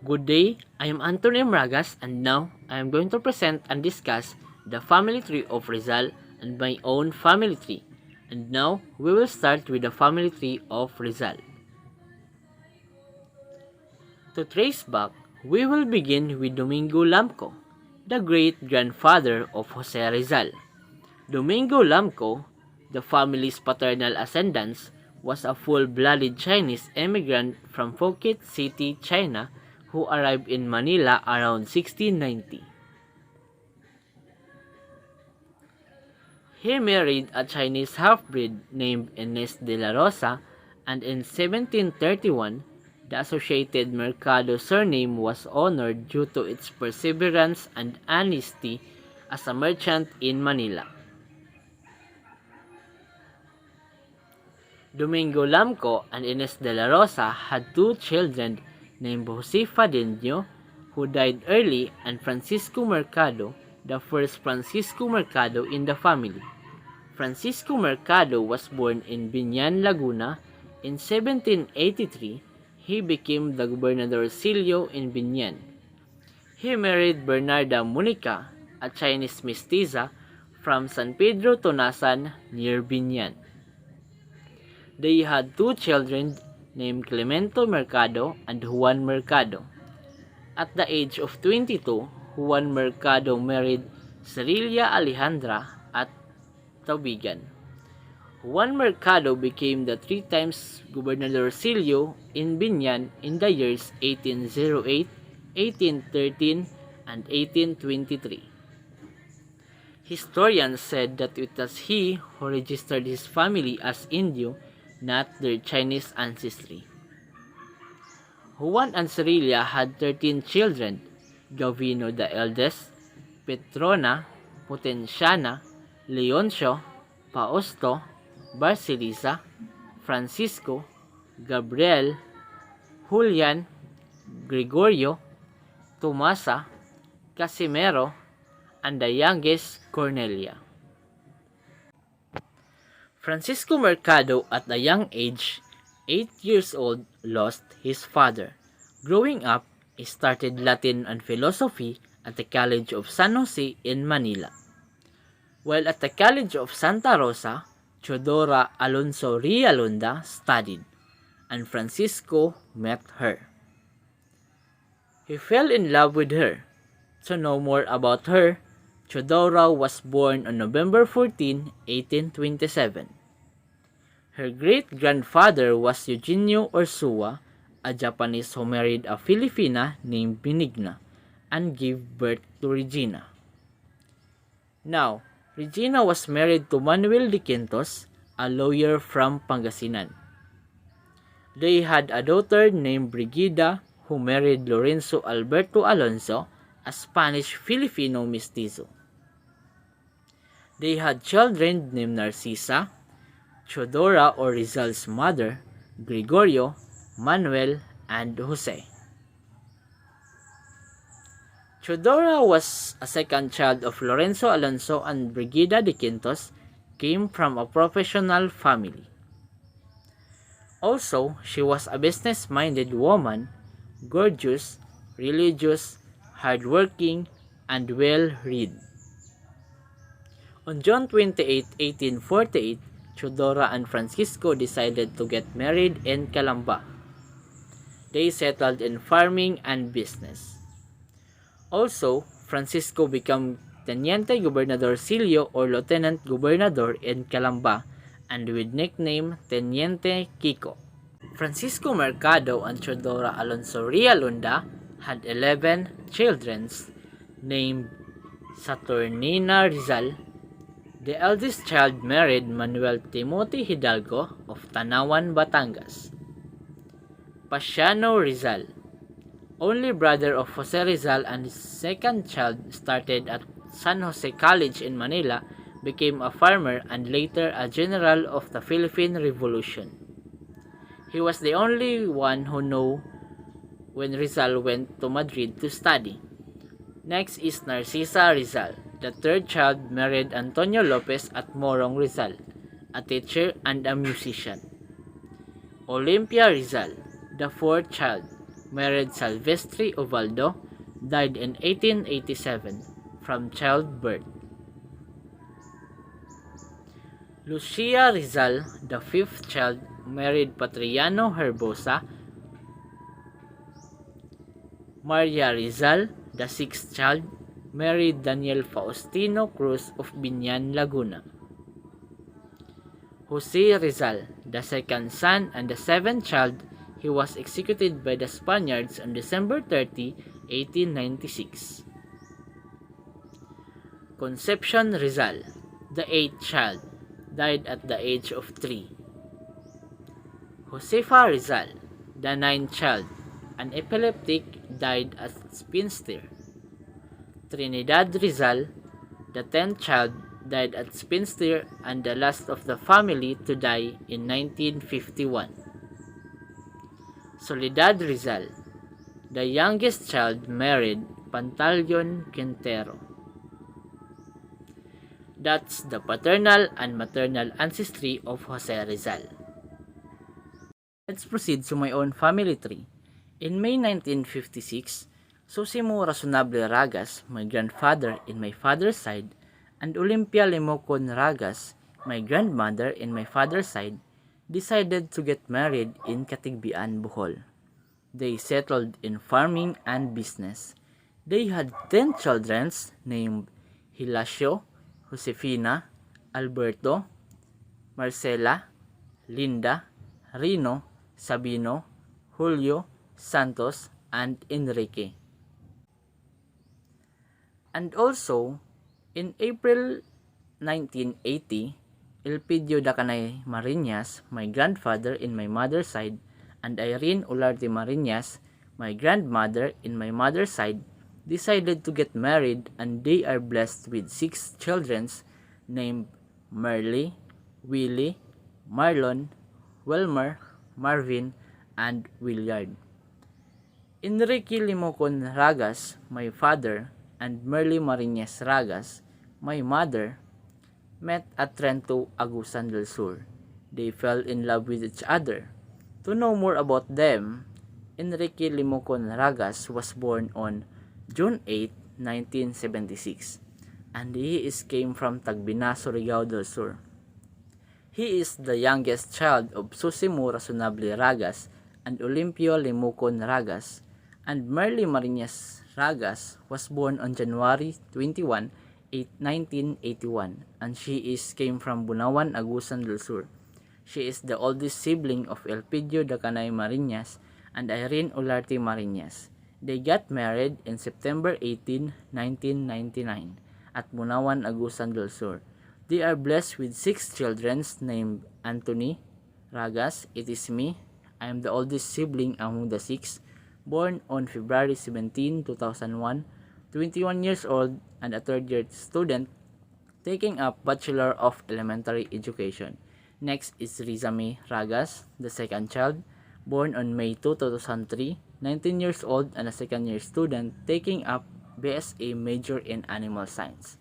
Good day, I am Antonio Mragas and now I am going to present and discuss the family tree of Rizal and my own family tree. And now we will start with the family tree of Rizal. To trace back, we will begin with Domingo Lamco, the great-grandfather of Jose Rizal. Domingo Lamco, the family's paternal ascendant, was a full-blooded Chinese immigrant from Phuket City, China, who arrived in Manila around 1690. He married a Chinese half-breed named Inés de la Rosa, and in 1731, the Associated Mercado surname was honored due to its perseverance and honesty as a merchant in Manila. Domingo Lamco and Inés de la Rosa had two children named Josefa Denio, who died early, and Francisco Mercado, the first Francisco Mercado in the family. Francisco Mercado was born in Biñan, Laguna. In 1783, he became the gobernadorcillo in Biñan. He married Bernarda Munica, a Chinese mestiza from San Pedro Tonasan near Biñan. They had two children named Clemento Mercado and Juan Mercado. At the age of 22, Juan Mercado married Cerilia Alejandra at Taubigan. Juan Mercado became the three times gobernadorcillo in Biñan in the years 1808, 1813, and 1823. Historians said that it was he who registered his family as Indio, not their Chinese ancestry. Juan and Cerilia had 13 children: Gavino the eldest, Petrona, Potenciana, Leoncio, Fausto, Basilisa, Francisco, Gabriel, Julian, Gregorio, Tomasa, Casimiro, and the youngest, Cornelia. Francisco Mercado, at a young age, 8 years old, lost his father. Growing up, he started Latin and philosophy at the College of San Jose in Manila. While at the College of Santa Rosa, Teodora Alonso Realunda studied, and Francisco met her. He fell in love with her. To know more about her, Teodora was born on November 14, 1827. Her great-grandfather was Eugenio Ursua, a Japanese who married a Filipina named Benigna and gave birth to Regina. Now, Regina was married to Manuel de Quintos, a lawyer from Pangasinan. They had a daughter named Brigida, who married Lorenzo Alberto Alonso, a Spanish-Filipino mestizo. They had children named Narcisa, Teodora or Rizal's mother, Gregorio, Manuel, and Jose. Teodora was a second child of Lorenzo Alonso, and Brigida de Quintos came from a professional family. Also, she was a business-minded woman, gorgeous, religious, hardworking, and well-read. On June 28, 1848, Teodora and Francisco decided to get married in Calamba. They settled in farming and business. Also, Francisco became Teniente Gobernadorcillo or Lieutenant Gobernador in Calamba, and with nickname Teniente Kiko. Francisco Mercado and Teodora Alonso Realunda had 11 children named Saturnina Rizal. The eldest child married Manuel Timothy Hidalgo of Tanawan, Batangas. Pasiano Rizal, only brother of Jose Rizal and his second child, started at San Jose College in Manila, became a farmer, and later a general of the Philippine Revolution. He was the only one who knew when Rizal went to Madrid to study. Next is Narcisa Rizal. The third child married Antonio Lopez at Morong, Rizal, a teacher and a musician. Olympia Rizal, the fourth child, married Silvestre Ubaldo, died in 1887 from childbirth. Lucia Rizal, the fifth child, married Patriano Herbosa. Maria Rizal, the sixth child, married Daniel Faustino Cruz of Binyan, Laguna. Jose Rizal, the second son and the seventh child, he was executed by the Spaniards on December 30, 1896. Concepcion Rizal, the eighth child, died at the age of 3. Josefa Rizal, the ninth child, an epileptic, died as spinster. Trinidad Rizal, the 10th child, died as spinster and the last of the family to die in 1951. Soledad Rizal, the youngest child, married Pantaleon Quintero. That's the paternal and maternal ancestry of Jose Rizal. Let's proceed to my own family tree. In May 1956, Susimo Razonable Ragas, my grandfather in my father's side, and Olympia Limocon Ragas, my grandmother in my father's side, decided to get married in Catigbian, Bohol. They settled in farming and business. They had 10 children named Hilacio, Josefina, Alberto, Marcela, Linda, Rino, Sabino, Julio, Santos, and Enrique. And also, in April 1980, Elpidio Dacanay Marinas, my grandfather in my mother's side, and Irene Olarte Marinas, my grandmother in my mother's side, decided to get married, and they are blessed with 6 children named Merly, Willie, Marlon, Wilmer, Marvin, and Willard. Enrique Limocon Ragas, my father, and Merly Marinas Ragas, my mother, met at Trento, Agusan del Sur. They fell in love with each other. To know more about them, Enrique Limocon Ragas was born on June 8, 1976, and he came from Tagbina, Surigao del Sur. He is the youngest child of Susimo Razonable Ragas and Olimpio Limocon Ragas, and Merly Marinas Ragas was born on January 21, 1981, and she came from Bunawan, Agusan del Sur. She is the oldest sibling of Elpidio Dacanay Marinas and Irene Olarte Marinas. They got married in September 18, 1999 at Bunawan, Agusan del Sur. They are blessed with 6 children named Anthony Ragas. It is me. I am the oldest sibling among the 6, born on February 17, 2001, 21 years old and a third-year student taking up Bachelor of Elementary Education. Next is Rizame Ragas, the second child, born on May 2, 2003, 19 years old and a second-year student taking up BSA major in Animal Science.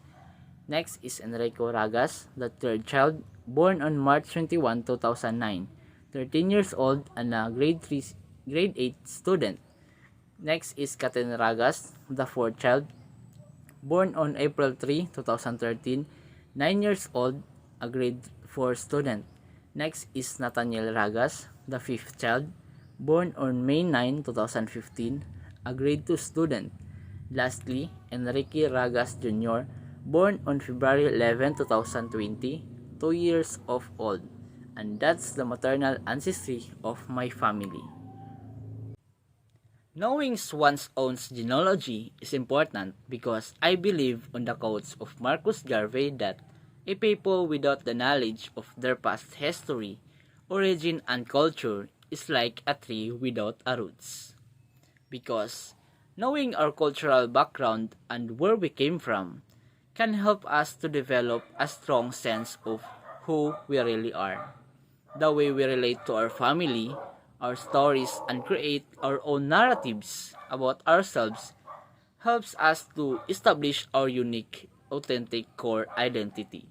Next is Enrico Ragas, the third child, born on March 21, 2009, 13 years old and a grade 8 student. Next is Katen Ragas, the fourth child, born on April 3, 2013, 9 years old, a grade 4 student. Next is Nathaniel Ragas, the fifth child, born on May 9, 2015, a grade 2 student. Lastly, Enrique Ragas Jr., born on February 11, 2020, 2 years of old. And that's the maternal ancestry of my family. Knowing one's own genealogy is important because I believe on the quotes of Marcus Garvey that a people without the knowledge of their past history, origin, and culture is like a tree without a roots. Because knowing our cultural background and where we came from can help us to develop a strong sense of who we really are. The way we relate to our family, our stories, and create our own narratives about ourselves helps us to establish our unique, authentic core identity.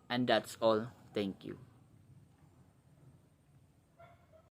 And that's all. Thank you.